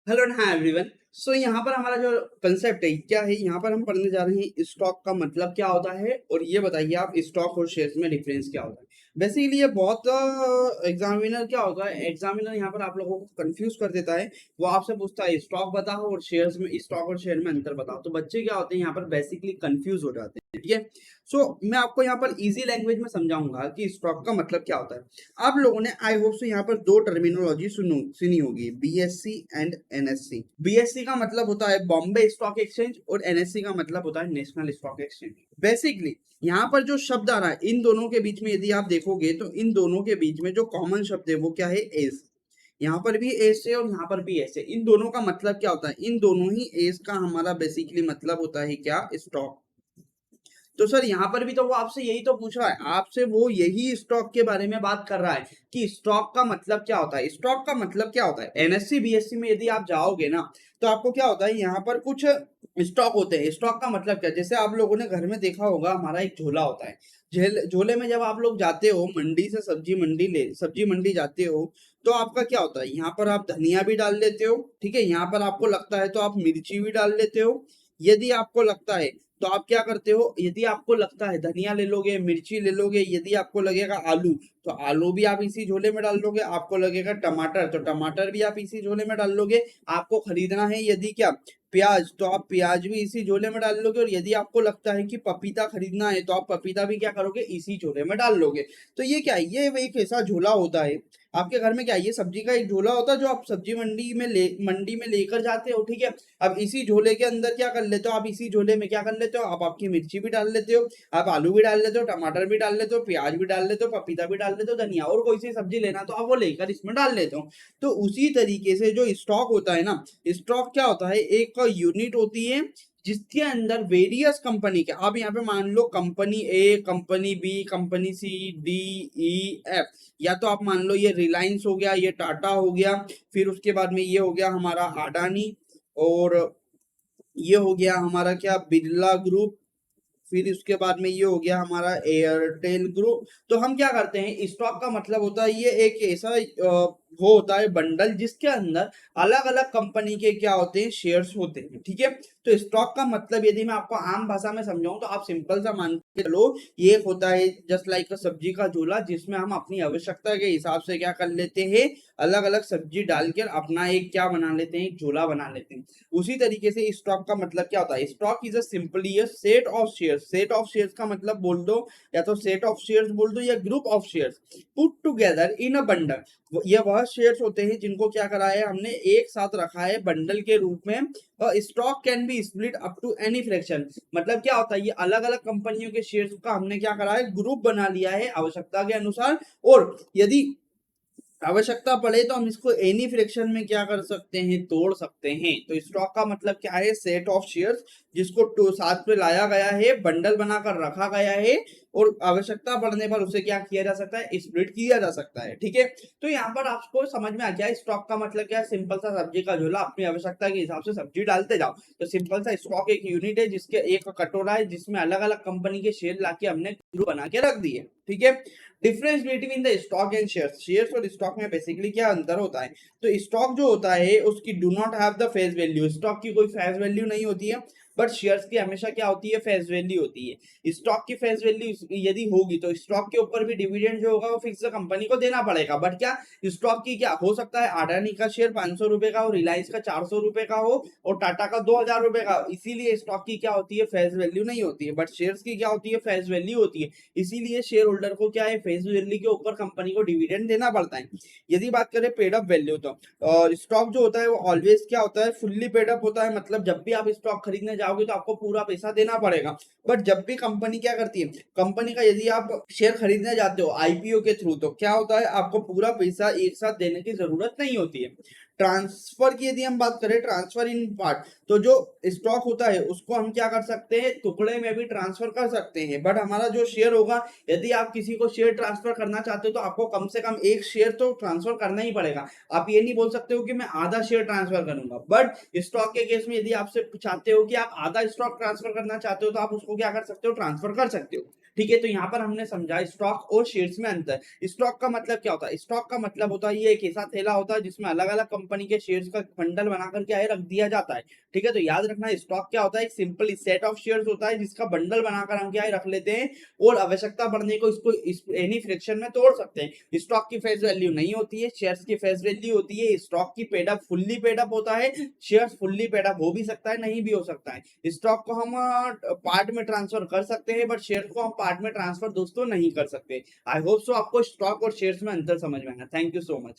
Hello and hi everyone. So यहाँ पर हमारा जो कंसेप्ट है क्या है, यहाँ पर हम पढ़ने जा रहे हैं स्टॉक का मतलब क्या होता है और ये बताइए आप स्टॉक और शेयर्स में डिफरेंस क्या होता है। बेसिकली ये बहुत एग्जामिनर क्या होता है, एग्जामिनर यहाँ पर आप लोगों को कंफ्यूज कर देता है। वो आपसे पूछता है स्टॉक बताओ और शेयर्स में, स्टॉक और शेयर में अंतर बताओ। तो बच्चे क्या होते हैं यहाँ पर बेसिकली कंफ्यूज हो जाते हैं। ठीक है। सो मैं आपको यहाँ पर इजी लैंग्वेज में समझाऊंगा कि स्टॉक का मतलब क्या होता है। आप लोगों ने आई होप से यहाँ पर दो टर्मिनोलॉजी सुनी होगी, बीएससी एंड एनएससी। बीएससी का मतलब होता है बॉम्बे स्टॉक एक्सचेंज और एनएससी का मतलब होता है नेशनल स्टॉक एक्सचेंज। बेसिकली यहाँ पर जो शब्द आ रहा है इन दोनों के बीच में, यदि आप देखोगे तो इन दोनों के बीच में जो कॉमन शब्द है वो क्या है, एस। यहाँ पर भी एस है और यहाँ पर भी एस है। इन दोनों का मतलब क्या होता है, इन दोनों ही एस का हमारा बेसिकली मतलब होता है क्या, स्टॉक। तो सर यहाँ पर भी तो वो आपसे यही तो पूछ रहा है, आपसे वो यही स्टॉक के बारे में बात कर रहा है कि स्टॉक का मतलब क्या होता है। स्टॉक का मतलब क्या होता है, एनएससी बीएससी में यदि आप जाओगे ना तो आपको क्या होता है, यहाँ पर कुछ स्टॉक होते हैं। स्टॉक का मतलब क्या, जैसे आप लोगों ने घर में देखा होगा हमारा एक झोला होता है। झोले में जब आप लोग जाते हो मंडी से सब्जी मंडी जाते हो तो आपका क्या होता है, यहाँ पर आप धनिया भी डाल लेते हो। ठीक है, यहाँ पर आपको लगता है तो आप मिर्ची भी डाल लेते हो। यदि आपको लगता है तो आप क्या करते हो, यदि आपको लगता है धनिया ले लोगे, मिर्ची ले लोगे। यदि आपको लगेगा आलू तो आलू भी आप इसी झोले में डाल लोगे। आपको लगेगा टमाटर तो टमाटर भी आप इसी झोले में डाल लोगे। आपको खरीदना है यदि क्या, प्याज, तो आप प्याज भी इसी झोले में डाल लोगे। और यदि आपको लगता है कि पपीता खरीदना है तो आप पपीता भी क्या करोगे, इसी झोले में डाल लोगे। तो ये क्या है, ये एक ऐसा झोला होता है आपके घर में। क्या ये सब्जी का एक झोला होता है जो आप सब्जी मंडी में लेकर जाते हो। ठीक है, अब इसी झोले के अंदर क्या कर लेते हो, आप इसी झोले में क्या कर लेते हो, आप आपकी मिर्ची भी डाल लेते हो, आप आलू भी डाल लेते हो, टमाटर भी डाल लेते हो, प्याज भी डाल लेते हो, पपीता भी डाल लेते हो, धनिया और कोई सी सब्जी लेना तो आप वो लेकर इसमें डाल लेते हो। तो उसी तरीके से जो स्टॉक होता है ना, स्टॉक क्या होता है, एक यूनिट होती है जिसके अंदर वेरियस कंपनी के, आप यहाँ पे मान लो कंपनी ए, कंपनी बी, कंपनी सी, डी, ई, एफ। या तो आप मान लो ये रिलायंस हो गया, ये टाटा हो गया, फिर उसके बाद में ये हो गया हमारा अडानी, और ये हो गया हमारा क्या, बिरला ग्रुप। फिर उसके बाद में ये हो गया हमारा एयरटेल ग्रुप। तो हम क्या करते हैं, स्टॉक का मतलब होता है ये एक ऐसा वो होता है बंडल जिसके अंदर अलग अलग कंपनी के क्या होते हैं, शेयर्स होते हैं। ठीक है, तो स्टॉक का मतलब यदि मैं आपको आम भाषा में समझाऊं तो आप सिंपल सा मान के चलो, ये एक होता है जस्ट लाइक सब्जी का झोला जिसमें हम अपनी आवश्यकता के हिसाब से क्या कर लेते हैं, अलग अलग सब्जी डालकर अपना एक क्या बना लेते हैं, एक झोला बना लेते हैं। उसी तरीके से स्टॉक का मतलब क्या होता है, stock is a simply a set of shares. Set of shares का मतलब बोल दो, या तो सेट ऑफ शेयर्स बोल दो या group of shares put together in a bundle. ये वह शेयर्स होते हैं जिनको क्या करा है हमने, एक साथ रखा है बंडल के रूप में। Stock can be split up to any fraction. मतलब क्या होता है, ये अलग अलग कंपनियों के शेयर्स का हमने क्या करा है, ग्रुप बना लिया है आवश्यकता के अनुसार। और यदि आवश्यकता पड़े तो हम इसको एनी फ्रैक्शन में क्या कर सकते हैं, तोड़ सकते हैं। तो स्टॉक का मतलब क्या है, सेट ऑफ शेयर्स जिसको साथ में लाया गया है, बंडल बनाकर रखा गया है, और आवश्यकता पड़ने पर उसे क्या किया जा सकता है, स्प्लिट किया जा सकता है। ठीक है, तो यहाँ पर आपको समझ में आ गया स्टॉक का मतलब क्या है, सिंपल सा सब्जी का झोला, अपनी आवश्यकता के हिसाब से सब्जी डालते जाओ। तो सिंपल सा स्टॉक एक यूनिट है जिसके एक कटोरा है जिसमें अलग अलग कंपनी के शेयर लाके हमने ग्रुप बना के रख दिए। ठीक है, difference between the stock and shares. Shares और स्टॉक में बेसिकली क्या अंतर होता है, तो स्टॉक जो होता है उसकी do not have the face value. Stock की कोई फेस वैल्यू नहीं होती है, बट शेयर्स की हमेशा क्या होती है, फेस वैल्यू होती है। स्टॉक की फेस वैल्यू यदि होगी तो स्टॉक के ऊपर भी डिविडेंड जो होगा वो फिक्स कंपनी को देना पड़ेगा। बट क्या, स्टॉक की क्या हो सकता है, अडानी का शेयर 500 रुपए का हो, रिलायंस का 400 रुपए का हो, और टाटा का 2000 रुपए का। इसीलिए स्टॉक की क्या होती है, फेस वैल्यू नहीं होती है, बट शेयर्स की क्या होती है, फेस वैल्यू होती है। इसीलिए शेयर होल्डर को क्या है, फेस वैल्यू के ऊपर कंपनी को डिविडेंड देना पड़ता है। यदि बात करें पेड अप वैल्यू तो स्टॉक जो होता है वो ऑलवेज क्या होता है, फुल्ली पेड अप होता है। मतलब जब भी आप स्टॉक खरीदने जाओगे तो आपको पूरा पैसा देना पड़ेगा। बट जब भी कंपनी क्या करती है, कंपनी का यदि आप शेयर खरीदने जाते हो आईपीओ के थ्रू तो क्या होता है, आपको पूरा पैसा एक साथ देने की जरूरत नहीं होती है। ट्रांसफर की यदि हम बात करें, ट्रांसफर इन पार्ट, तो जो स्टॉक होता है उसको हम क्या कर सकते हैं, टुकड़े में भी ट्रांसफर कर सकते हैं। बट हमारा जो शेयर होगा, यदि आप किसी को शेयर ट्रांसफर करना चाहते हो तो आपको कम से कम एक शेयर तो ट्रांसफर करना ही पड़ेगा। आप ये नहीं बोल सकते हो कि मैं आधा शेयर ट्रांसफर करूंगा। बट स्टॉक के केस में यदि आपसे चाहते हो कि आप आधा स्टॉक ट्रांसफर करना चाहते हो तो आप उसको क्या कर सकते हो, ट्रांसफर कर सकते हो। ठीक है, तो यहाँ पर हमने समझा स्टॉक और शेयर्स में अंतर। स्टॉक का मतलब क्या होता है? स्टॉक का मतलब होता है ये एक ऐसा थैला होता है जिसमें अलग अलग कंपनी के शेयर्स का बंडल बनाकर क्या है रख दिया जाता है। ठीक है, तो याद रखना स्टॉक क्या होता है? एक सिंपल सेट ऑफ शेयर्स होता है जिसका बंडल बनाकर हम क्या है रख लेते हैं और आवश्यकता पड़ने को इसको एनी फ्रैक्शन में तोड़ सकते हैं। स्टॉक की फेस वैल्यू नहीं होती है, शेयर्स की फेस वैल्यू होती है। स्टॉक की paid up fully paid up होता है, शेयर्स फुल्ली पेड अप हो भी सकता है, नहीं भी हो सकता है। स्टॉक को हम पार्ट में ट्रांसफर कर सकते हैं बट शेयर को हम पार्ट में ट्रांसफर दोस्तों नहीं कर सकते। आई होप सो आपको स्टॉक और शेयर्स में अंतर समझ में आया। Thank you so much.